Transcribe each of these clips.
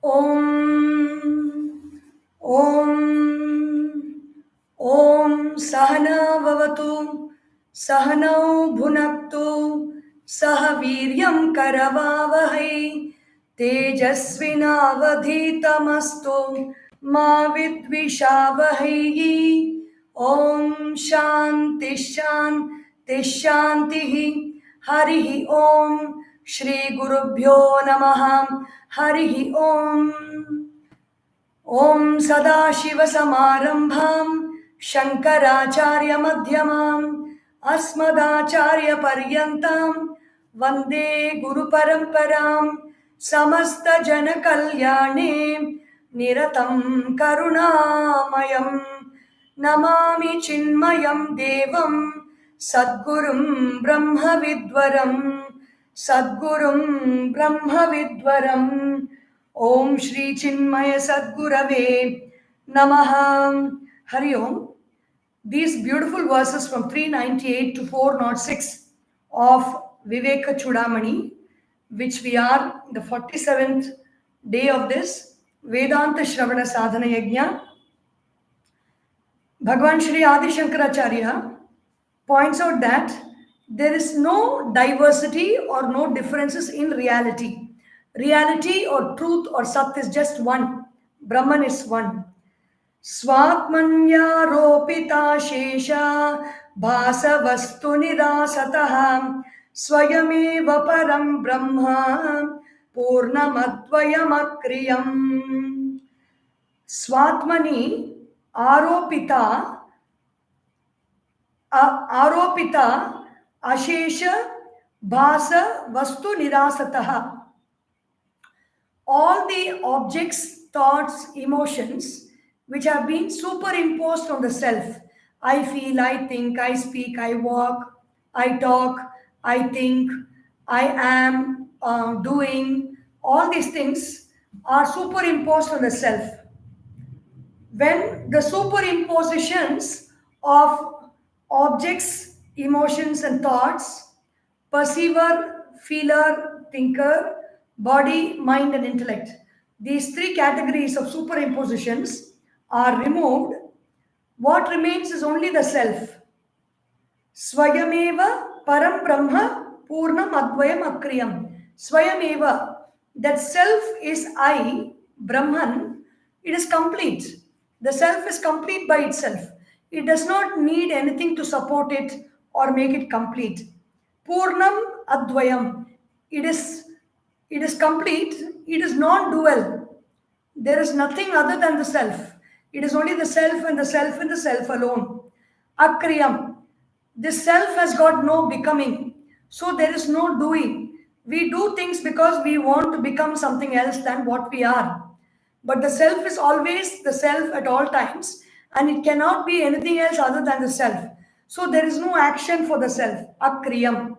Om Om Om Sahana Vavatu Sahanau Bhunaktu Sahaviryam Karavavahai Tejasvinavadhitamastu Ma Vidvishavahai. Om Shanti Shanti Shanti Harihi Om Shri Gurubhyo Namaha Harihi Om. Om Sadashiva Samarambham Shankaracharya Madhyamam Asmadacharya Paryantam Vande Guru Paramparam Samasta Jana Kalyane Niratam Karunamayam Namami Chinmayam Devam Sadgurum Brahma Vidwaram Sadgurum Brahma Vidwaram. Om Shri Chinmaya Sadgurave Namaha. Hari Om. These beautiful verses from 398 to 406 of Vivekachoodamani, which we are the 47th day of this Vedanta Shravana Sadhana Yagna. Bhagwan Sri Adisankaracharya points out that there is no diversity or no differences in reality. Reality or truth or Sat is just one. Brahman is one. Swatmanya ropita shesha bhasa vastu nirasataha swayameva param brahma purnamadvayamakriyam. Swatmani aropita ashesha bhasa vastu nirasataha. All the objects, thoughts, emotions which have been superimposed on the self. I feel, I think, I speak, I walk, I talk, I think, I am doing. All these things are superimposed on the self. When the superimpositions of objects, emotions, and thoughts, perceiver, feeler, thinker, body, mind, and intellect, these three categories of superimpositions are removed, what remains is only the self. Swayameva param brahma purnam advayam akriyam. Swayameva, that self is I, Brahman, it is complete. The self is complete by itself. It does not need anything to support it or make it complete. Purnam advayam, it is complete, it is non-dual. There is nothing other than the self. It is only the self and the self and the self alone. Akriyam, this self has got no becoming. So there is no doing. We do things because we want to become something else than what we are. But the self is always the self at all times, and it cannot be anything else other than the self. So there is no action for the self. Akriyam.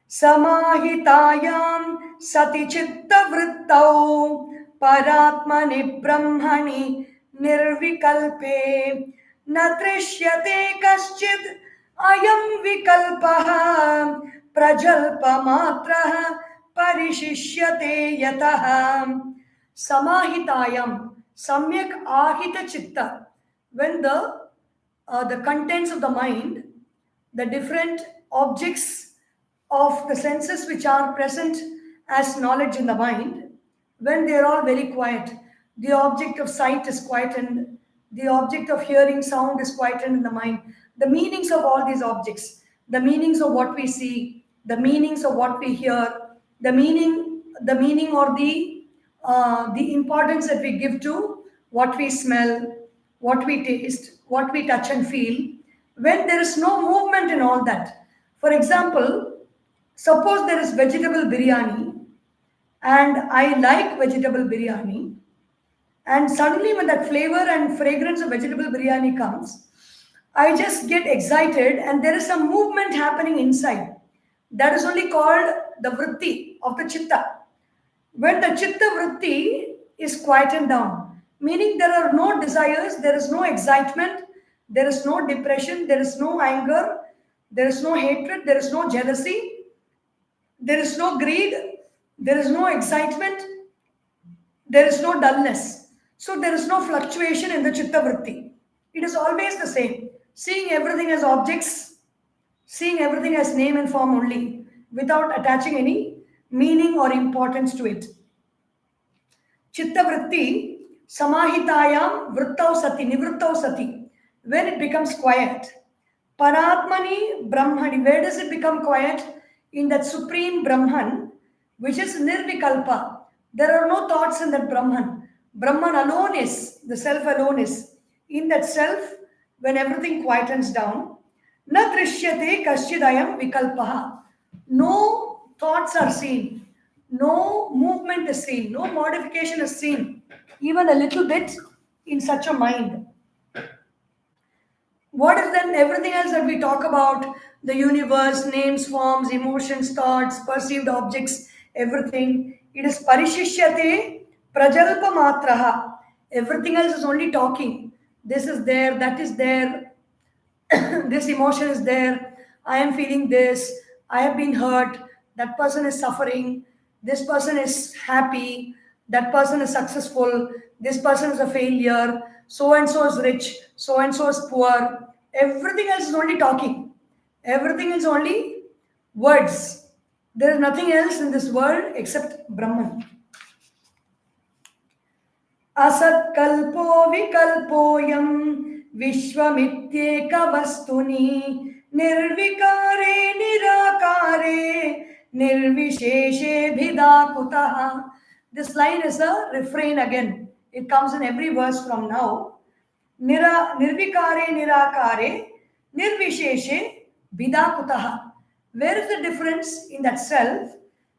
Samahitayam sati chitta vrittau paratmani brahmani nirvikalpe na trishyate kaschid ayam vikalpaha prajalpa matraha parishishyate yataha. Samahitayam, samyak ahita chitta. When the contents of the mind, the different objects of the senses which are present as knowledge in the mind, when they are all very quiet, the object of sight is quietened, the object of hearing sound is quietened in the mind. The meanings of all these objects, the meanings of what we see, the meanings of what we hear, the meaning or the importance that we give to what we smell, what we taste, what we touch and feel, when there is no movement in all that. For example, suppose there is vegetable biryani and I like vegetable biryani, and suddenly when that flavor and fragrance of vegetable biryani comes, I just get excited and there is some movement happening inside. That is only called the vritti of the chitta. When the chitta vritti is quietened down, meaning there are no desires, there is no excitement, there is no depression, there is no anger, there is no hatred, there is no jealousy, there is no greed, There is no excitement, there is no dullness. So there is no fluctuation in the chitta vritti. It is always the same. Seeing everything as objects, seeing everything as name and form only, without attaching any meaning or importance to it. Chitta vritti, samahitayam vrittau sati, nivrittau sati, when it becomes quiet. Paratmani Brahmani, where does it become quiet? In that supreme Brahman, which is nirvikalpa. There are no thoughts in that Brahman. Brahman alone is, the self alone is. In that self, when everything quietens down, na drishyate kaschidayam vikalpaha. No thoughts are seen. No movement is seen. No modification is seen. Even a little bit in such a mind. What is then everything else that we talk about? The universe, names, forms, emotions, thoughts, perceived objects, everything. It is parishishyate prajalpa matraha. Everything else is only talking. This is there, that is there, this emotion is there, I am feeling this, I have been hurt, that person is suffering, this person is happy, that person is successful, this person is a failure, so and so is rich, so and so is poor. Everything else is only talking, everything is only words. There is nothing else in this world except Brahman. असत्कल्पो विकल्पोऽयं विश्वमित्येकवस्तुनि निर्विकारे निराकारे निर्विशेषेऽभिधा कुतः. This line is a refrain again. It comes in every verse from now. Nirvikare nirakare nirvisheshe bhida kutaha. Where is the difference in that self,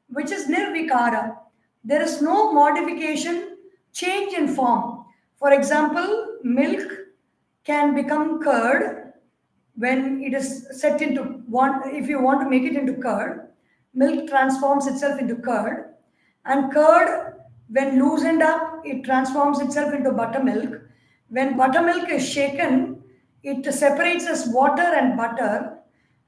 which is nirvikara? There is no modification, change in form. For example, milk can become curd when it is set into one. If you want to make it into curd, milk transforms itself into curd, and curd, when loosened up, it transforms itself into buttermilk. When buttermilk is shaken, it separates as water and butter,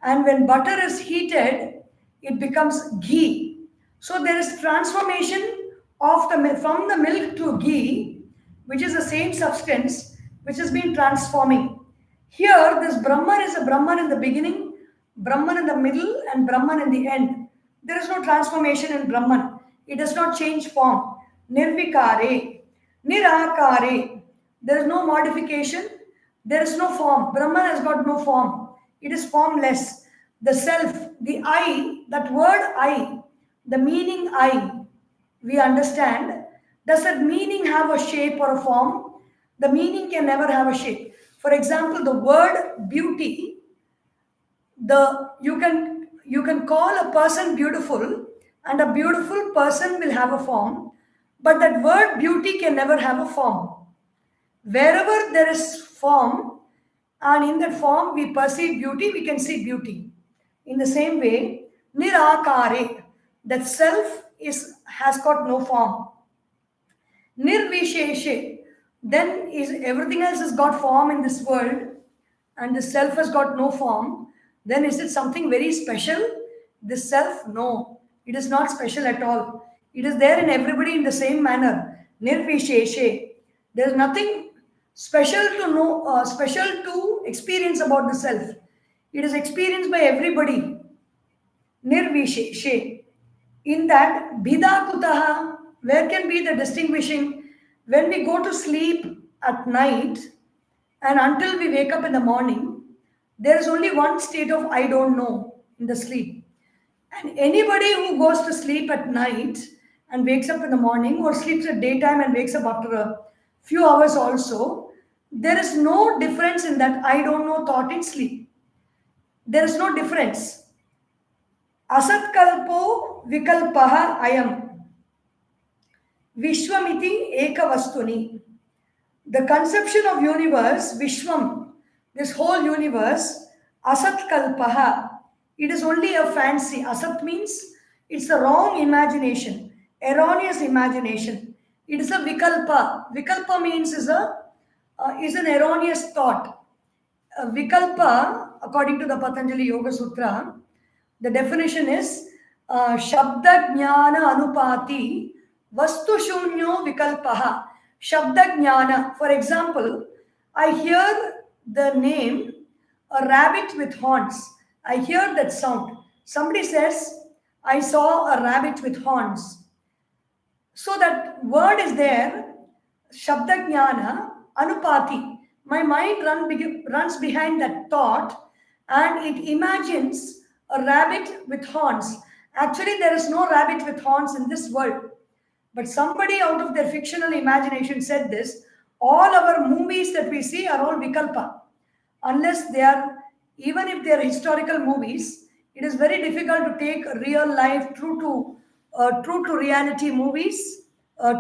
and when butter is heated, it becomes ghee. So there is transformation of the from the milk to ghee, which is the same substance which has been transforming. Here, this Brahman is a Brahman in the beginning, Brahman in the middle, and Brahman in the end. There is no transformation in Brahman. It does not change form. Nirvikare, nirakare. There is no modification. There is no form. Brahman has got no form. It is formless. The self, the I, that word I, the meaning I, we understand. Does that meaning have a shape or a form? The meaning can never have a shape. For example, the word beauty, you can call a person beautiful, and a beautiful person will have a form, but that word beauty can never have a form. Wherever there is form, and in that form we perceive beauty, we can see beauty. In the same way, nirakare, that self has got no form. Nirvisheshe, then is everything else has got form in this world, and the self has got no form. Then is it something very special? This self, no, it is not special at all. It is there in everybody in the same manner. Nirvisheshe, there is nothing special to know, special to experience about the self. It is experienced by everybody. Nirvisheshe. In that, bhida kutaha, where can be the distinguishing? When we go to sleep at night and until we wake up in the morning, there is only one state of I don't know in the sleep. And anybody who goes to sleep at night and wakes up in the morning, or sleeps at daytime and wakes up after a few hours also, there is no difference in that I don't know thought in sleep. There is no difference. Asatkalpo vikalpaha ayam. Vishwamiti ekavastuni. The conception of universe, Vishwam, this whole universe, Asat Kalpaha, it is only a fancy. Asat means it's a wrong imagination, erroneous imagination. It is a Vikalpa. Vikalpa means is an erroneous thought. Vikalpa, according to the Patanjali Yoga Sutra, the definition is Shabda Jnana Anupati Vastu Shunyo Vikalpaha. Shabda Jnana. For example, I hear the name a rabbit with horns. I hear that sound. Somebody says, I saw a rabbit with horns. So that word is there, Shabda Jnana, Anupati. My mind runs behind that thought and it imagines a rabbit with horns. Actually, there is no rabbit with horns in this world. But somebody out of their fictional imagination said this. All our movies that we see are all Vikalpa. Unless they are, even if they are historical movies, it is very difficult to take real life, true to reality movies,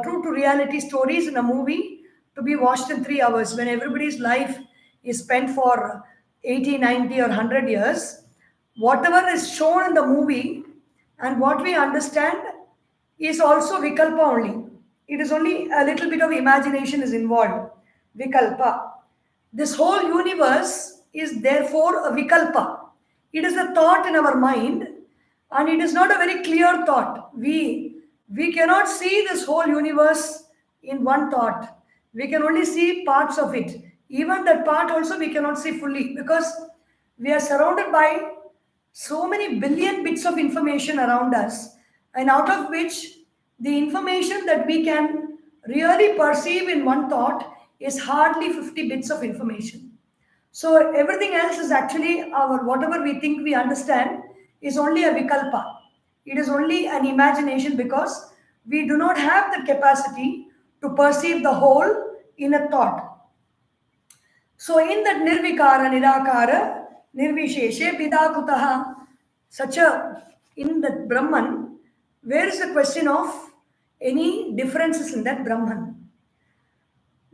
true to reality stories in a movie to be watched in 3 hours when everybody's life is spent for 80, 90 or 100 years. Whatever is shown in the movie and what we understand is also Vikalpa only. It is only a little bit of imagination is involved. Vikalpa. This whole universe is therefore a Vikalpa. It is a thought in our mind and it is not a very clear thought. We cannot see this whole universe in one thought. We can only see parts of it. Even that part also we cannot see fully because we are surrounded by so many billion bits of information around us, and out of which the information that we can really perceive in one thought is hardly 50 bits of information. So everything else is actually our whatever we think we understand is only a vikalpa. It is only an imagination because we do not have the capacity to perceive the whole in a thought. So in that nirvikara, nirakara, nirvisheshe, bidakutaha, in that Brahman, where is the question of any differences in that Brahman?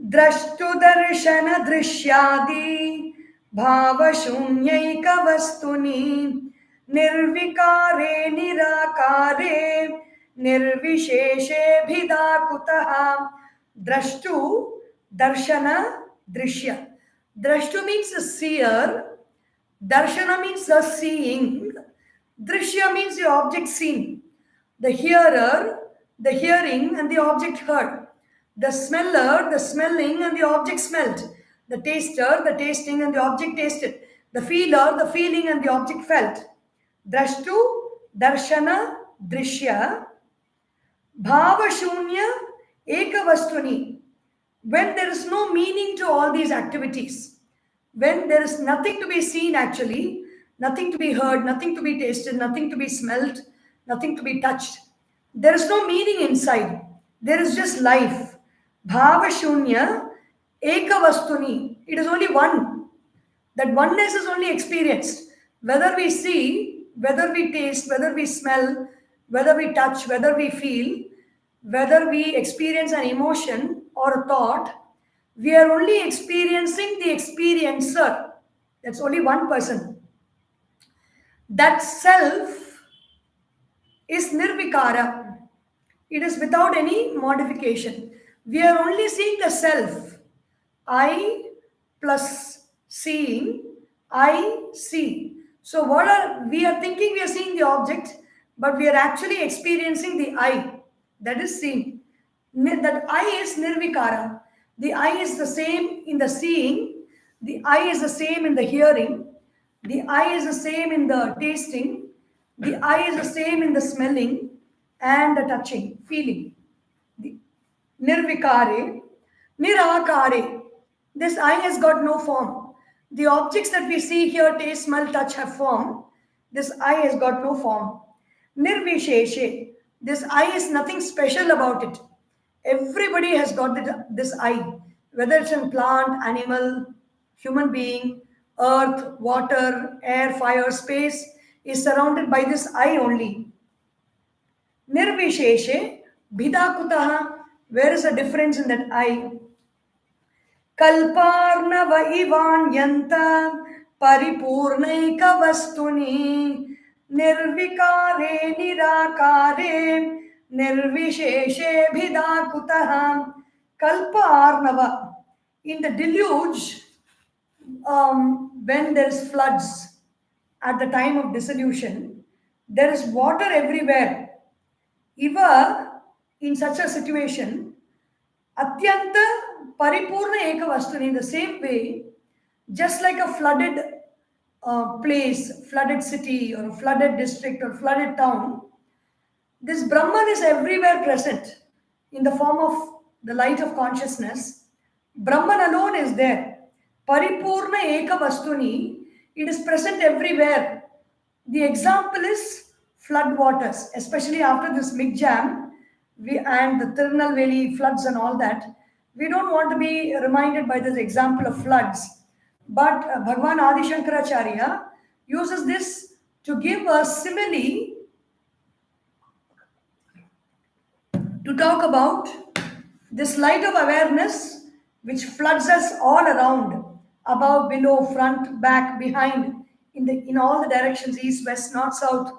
Drashtu darshana drishyadi bhavashunyaika vastuni nirvikare nirakare nirvisheshe bhidakutaha. Drashtu darshana drishya. Drashtu means the seer, darshana means the seeing, drishya means the object seen, the hearer, the hearing and the object heard, the smeller, the smelling and the object smelled, the taster, the tasting and the object tasted, the feeler, the feeling and the object felt. Drashtu, darshana, drishya, bhava shunya, ekavastuni. When there is no meaning to all these activities, when there is nothing to be seen actually, nothing to be heard, nothing to be tasted, nothing to be smelt, nothing to be touched, there is no meaning inside. There is just life. Bhava shunya, ekavastuni. It is only one. That oneness is only experienced. Whether we see, whether we taste, whether we smell, whether we touch, whether we feel, whether we experience an emotion or a thought, we are only experiencing the experiencer. That's only one person. That self is nirvikara. It is without any modification. We are only seeing the self. I plus seeing, I see. So we are thinking we are seeing the object, but we are actually experiencing the I. That is seen. That I is nirvikara. The I is the same in the seeing. The I is the same in the hearing. The I is the same in the tasting. The I is the same in the smelling and the touching, feeling. The nirvikare, nirakare. This I has got no form. The objects that we see here, taste, smell, touch have form. This I has got no form. Nirvisheshe. This I is nothing special about it. Everybody has got this I, whether it's in plant, animal, human being, earth, water, air, fire, space, is surrounded by this I only. Nirvisheshe, bhidakutaha. Where is the difference in that I? Kalparnava ivanyanta paripurnaika vastuni nirvikare nirakare nirvisheshe bhidakutaha. Kalpa Arnava. In the deluge, when there is floods at the time of dissolution, There is water everywhere. Iva, in such a situation, Atyanta Paripurna Eka Vastuni, in the same way, just like a flooded place, flooded city, or a flooded district, or flooded town, this Brahman is everywhere present in the form of the light of consciousness. Brahman alone is there. Paripurna Eka Vastuni, it is present everywhere. The example is flood waters, especially after this big jam and the Tirunelveli floods and all that. We don't want to be reminded by this example of floods. But Bhagavan Adisankaracharya uses this to give a simile to talk about this light of awareness which floods us all around, above, below, front, back, behind, in all the directions, east, west, north, south,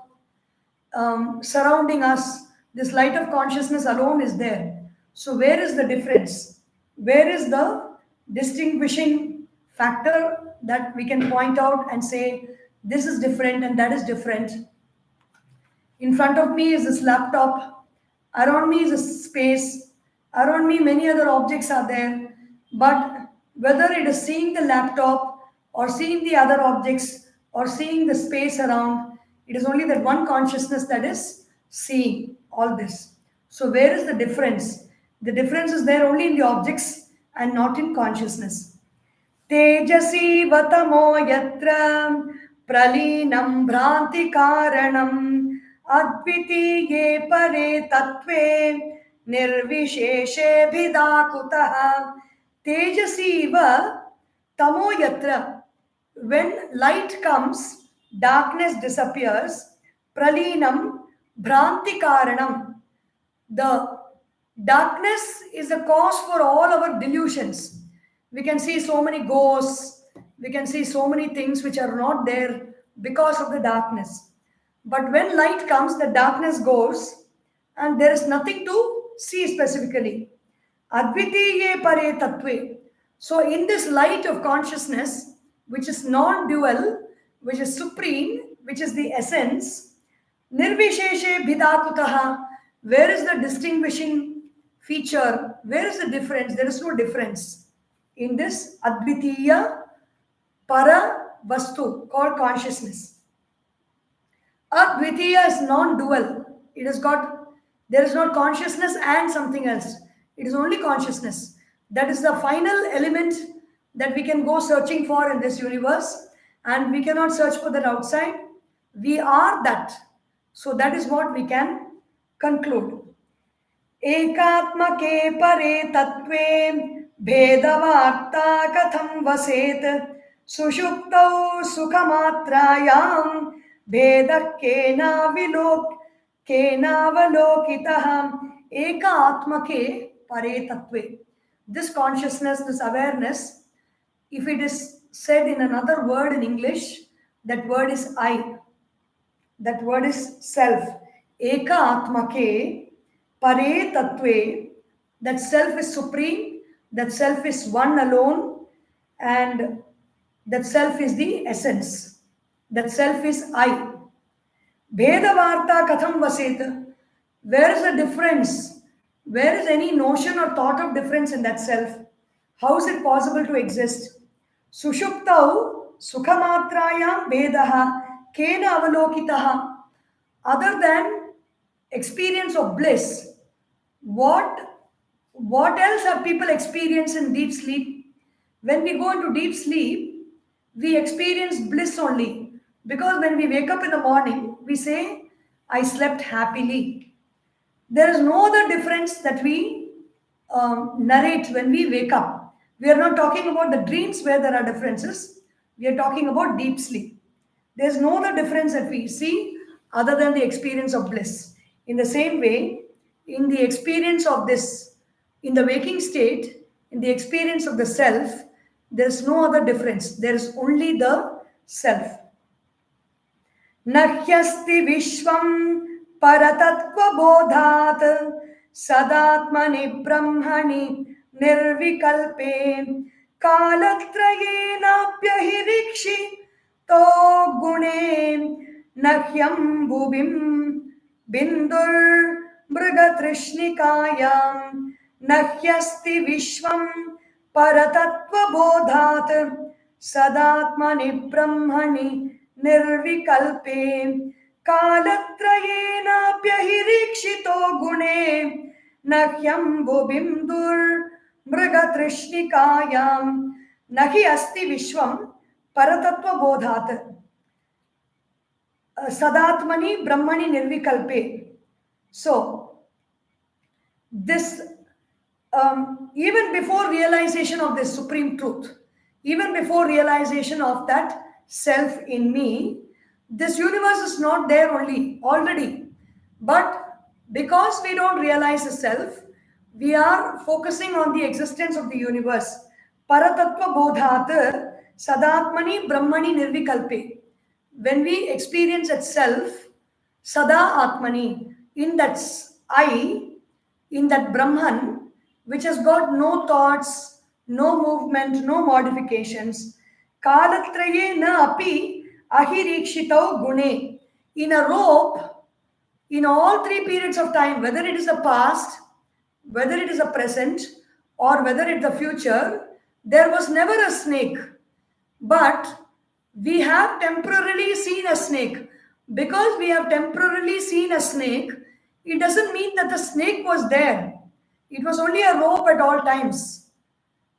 surrounding us. This light of consciousness alone is there. So where is the difference? Where is the distinguishing factor that we can point out and say this is different and that is different? In front of me is this laptop. Around me is a space. Around me, many other objects are there. But whether it is seeing the laptop or seeing the other objects or seeing the space around, it is only that one consciousness that is seeing all this. So, where is the difference? The difference is there only in the objects and not in consciousness. Tejasi vatamo yatra pralinam bhranti karanam advitiye pare tatve nirvisheshe bhidakutah. Tejasi va tamo yatra. When light comes, darkness disappears. Pralinam bhranti karanam. The darkness is the cause for all our delusions. We can see so many ghosts, we can see so many things which are not there because of the darkness. But when light comes, the darkness goes and there is nothing to see specifically. Advitiye pare tatve. So, in this light of consciousness, which is non dual, which is supreme, which is the essence, nirvisheshe bhidakutaha. Where is the distinguishing feature? Where is the difference? There is no difference in this advitiya para vastu called consciousness. Advitiya is non-dual. It has got, there is not consciousness and something else. It is only consciousness. That is the final element that we can go searching for in this universe, and we cannot search for that outside. We are that. So that is what we can conclude. एकात्मके परे तत्वे भेदवार्ता कथं वसेत सुषुप्तौ सुखमात्रायां भेदः केनावलोकितः एकात्मके परे तत्वे. This consciousness, this awareness, if it is said in another word in English, that word is I. That word is self. Eka atmake pare tatve. That self is supreme. That self is one alone. And that self is the essence. That self is I. Bhedavarta katham vaset. Where is the difference? Where is any notion or thought of difference in that self? How is it possible to exist? Sushuptau sukhamatrayam bedaha kena avalokitaha. Other than experience of bliss, what else have people experienced in deep sleep? When we go into deep sleep, we experience bliss only. Because when we wake up in the morning, we say, I slept happily. There is no other difference that we narrate when we wake up. We are not talking about the dreams where there are differences. We are talking about deep sleep. There is no other difference that we see other than the experience of bliss. In the same way, in the experience of this, in the waking state, in the experience of the self, there is no other difference. There is only the self. Nahyasti vishvam paratatva bodhat sadatmani brahmani nirvikalpe kalatrayena pyahirikshi to gune Nahyam bhubim bindur mrigatrishnikaayam nahyasti vishvam paratatva bodhat sadatmani brahmani nirvikalpe कालत्रयेनाप्यहिरीक्षितो गुणे नह्यम्बुबिन्दुर्मृगतृष्णिकायां न हि अस्ति विश्वं परतत्त्वबोधात् सदात्मनि ब्रह्मणि निर्विकल्पे. So, this even before realization of this supreme truth, even before realization of that self in me, this universe is not there only already. But because we don't realize the self, we are focusing on the existence of the universe. Paratattva bodhat sadatmani brahmani nirvikalpe. When we experience itself, sada atmani, in that I, in that Brahman, which has got no thoughts, no movement, no modifications. Kalatraye na api ahirikshitau gune. In a rope, in all three periods of time, whether it is the past, whether it is the present, or whether it is the future, there was never a snake. But we have temporarily seen a snake. Because we have temporarily seen a snake, it doesn't mean that the snake was there. It was only a rope at all times.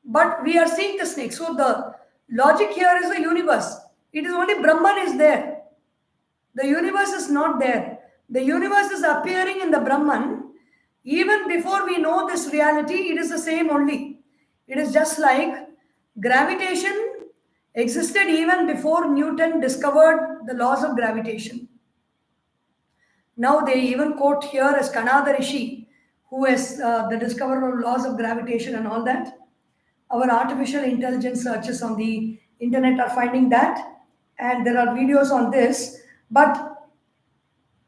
But we are seeing the snake. So the logic here is the universe. It is only Brahman is there. The universe is not there. The universe is appearing in the Brahman. Even before we know this reality, it is the same only. It is just like gravitation existed even before Newton discovered the laws of gravitation. Now they even quote here as Kanada Rishi, who is the discoverer of laws of gravitation and all that. Our artificial intelligence searches on the internet are finding that, and there are videos on this. But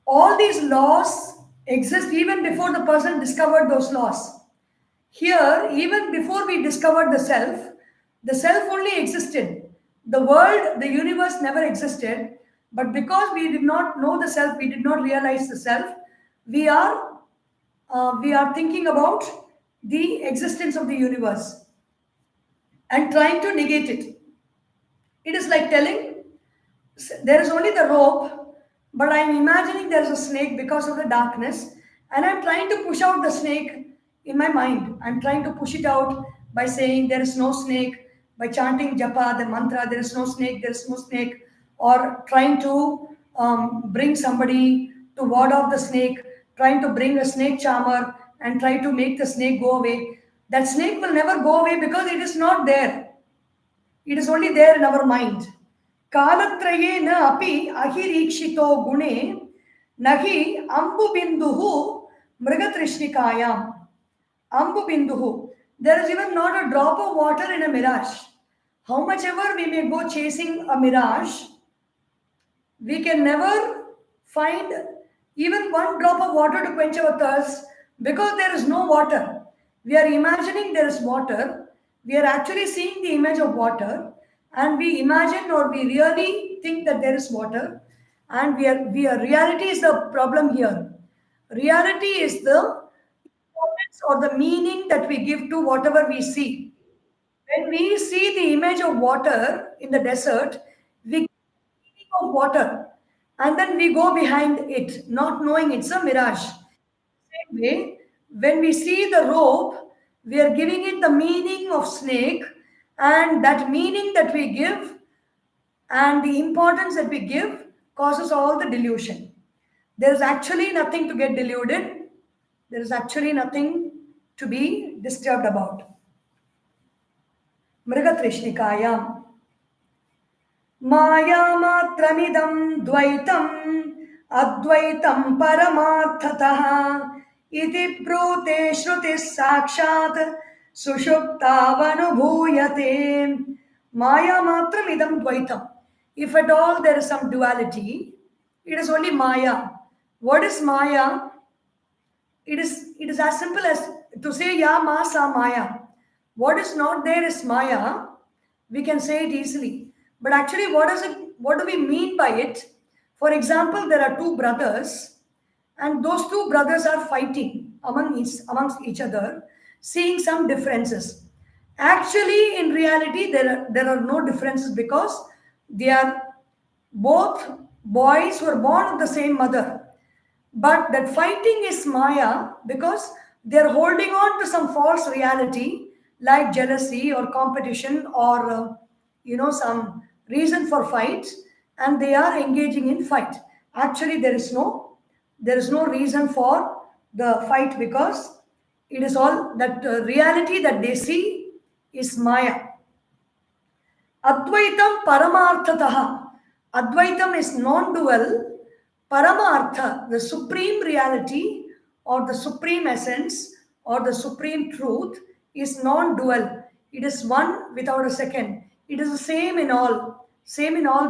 all these laws exist even before the person discovered those laws. Here, even before we discovered the self only existed. The world, the universe never existed. But because we did not know the self, we did not realize the self, we are thinking about the existence of the universe and trying to negate it. It is like telling there is only the rope, but I am imagining there is a snake because of the darkness, and I am trying to push out the snake in my mind. I am trying to push it out by saying there is no snake, by chanting japa, the mantra, there is no snake, there is no snake, or trying to bring somebody to ward off the snake, trying to bring a snake charmer and try to make the snake go away. That snake will never go away because it is not there. It is only there in our mind. Kalatraye na api ahirikshito gune nahi ambu binduhu mrigatrishnikayam. Ambu binduhu. There is even not a drop of water in a mirage. How much ever we may go chasing a mirage, we can never find even one drop of water to quench our thirst because there is no water. We are imagining there is water. We are actually seeing the image of water, and we imagine or we really think that there is water, and reality is the problem here. Reality is the importance or the meaning that we give to whatever we see. When we see the image of water in the desert, we get the meaning of water, and then we go behind it, not knowing it's a mirage. Same way, when we see the rope, we are giving it the meaning of snake, and that meaning that we give and the importance that we give causes all the delusion. There is actually nothing to get deluded. There is actually nothing to be disturbed about. Mrigatrishnikayam. Mayamatramidam dvaitam advaitam paramarthatah iti brute shrutis sakshat sushuptavanubhuyate. Mayamatramidam dvaitam. If at all there is some duality, it is only Maya. What is Maya? It is as simple as to say Ya Ma Sa Maya. What is not there is Maya. We can say it easily. But actually, what do we mean by it? For example, there are two brothers, and those two brothers are fighting amongst each other, seeing some differences. Actually, in reality, there are no differences because they are both boys who are born of the same mother. But that fighting is Maya because they're holding on to some false reality like jealousy or competition or some reason for fights, and they are engaging in fight. Actually, there is no reason for the fight because it is all that reality that they see is Maya. Advaitam Paramarthataha. Advaitam is non-dual. Paramartha, the supreme reality or the supreme essence or the supreme truth, is non-dual. It is one without a second. It is the same in all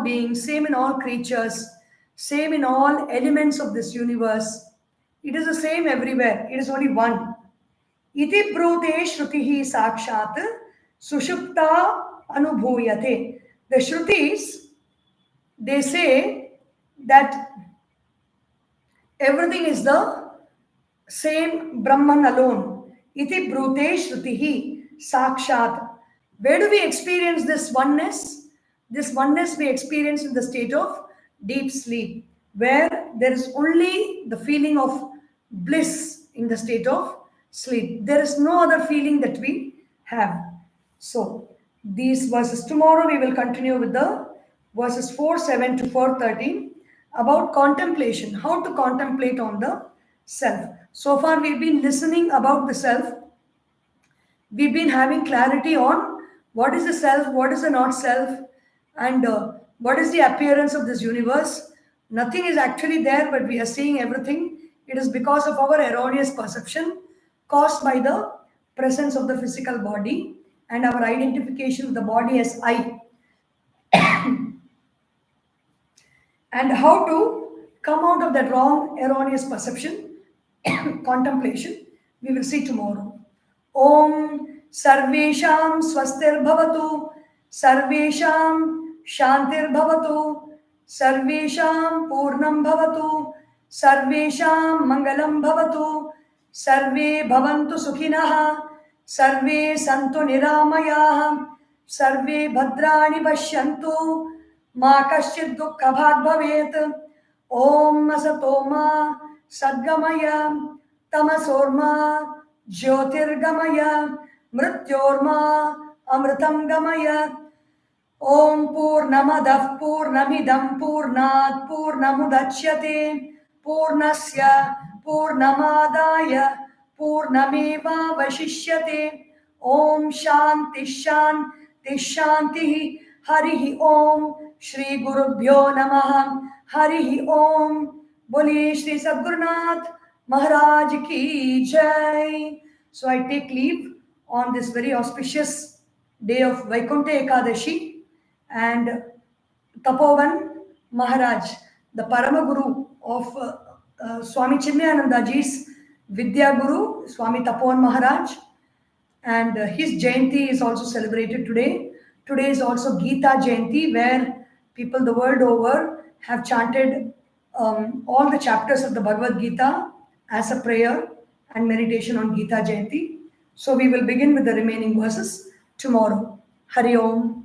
beings, same in all creatures, same in all elements of this universe. It is the same everywhere. It is only one. Iti brute shrutihi sakshat sushupta anubhuyate. The Shrutis, they say that everything is the same Brahman alone. Iti brute shrutihi sakshat. Where do we experience this oneness? This oneness we experience in the state of deep sleep, where there is only the feeling of bliss in the state of sleep. There is no other feeling that we have. So, these verses, tomorrow we will continue with the verses 4:7 to 4:13 about contemplation, how to contemplate on the self. So far, we've been listening about the self. We've been having clarity on what is the self, what is the not self, and what is the appearance of this universe. Nothing is actually there, but we are seeing everything. It is because of our erroneous perception caused by the presence of the physical body and our identification of the body as I. And how to come out of that wrong, erroneous perception, contemplation, we will see tomorrow. Om Sarvesham Swastir Bhavatu, Sarvesham Shantir Bhavatu, Sarvesham Purnam Bhavatu, Sarvesham Mangalam Bhavatu, Sarve Bhavantu Sukhinaha, Sarve Santu Niramayaha, Sarve Bhadrani Pashyantu, Ma Kaschid Dukkha Bhag Bhavet, Om Asatoma Sadgamaya, Tamasorma Jyotirgamaya, Mrityorma Amritam Gamaya. Om Purnamadav Purnamidam Purnat Purnamudachyate Purnasya Purnamadaya Purnameva Vashishyate. Om Shanti Shanti Shanti. Harihi Om. Shri Gurubhyo Namaha. Harihi Om. Boli Shri Sadgurunath Maharaj Ki Jai. So I take leave on this very auspicious day of Vaikuntha Ekadashi, and Tapovan Maharaj, the Parama Guru of Swami Chinmayanandaji's Vidya Guru, Swami Tapovan Maharaj, and his Jayanti is also celebrated today. Today is also Gita Jayanti, where people the world over have chanted all the chapters of the Bhagavad Gita as a prayer and meditation on Gita Jayanti. So we will begin with the remaining verses tomorrow. Hari Om.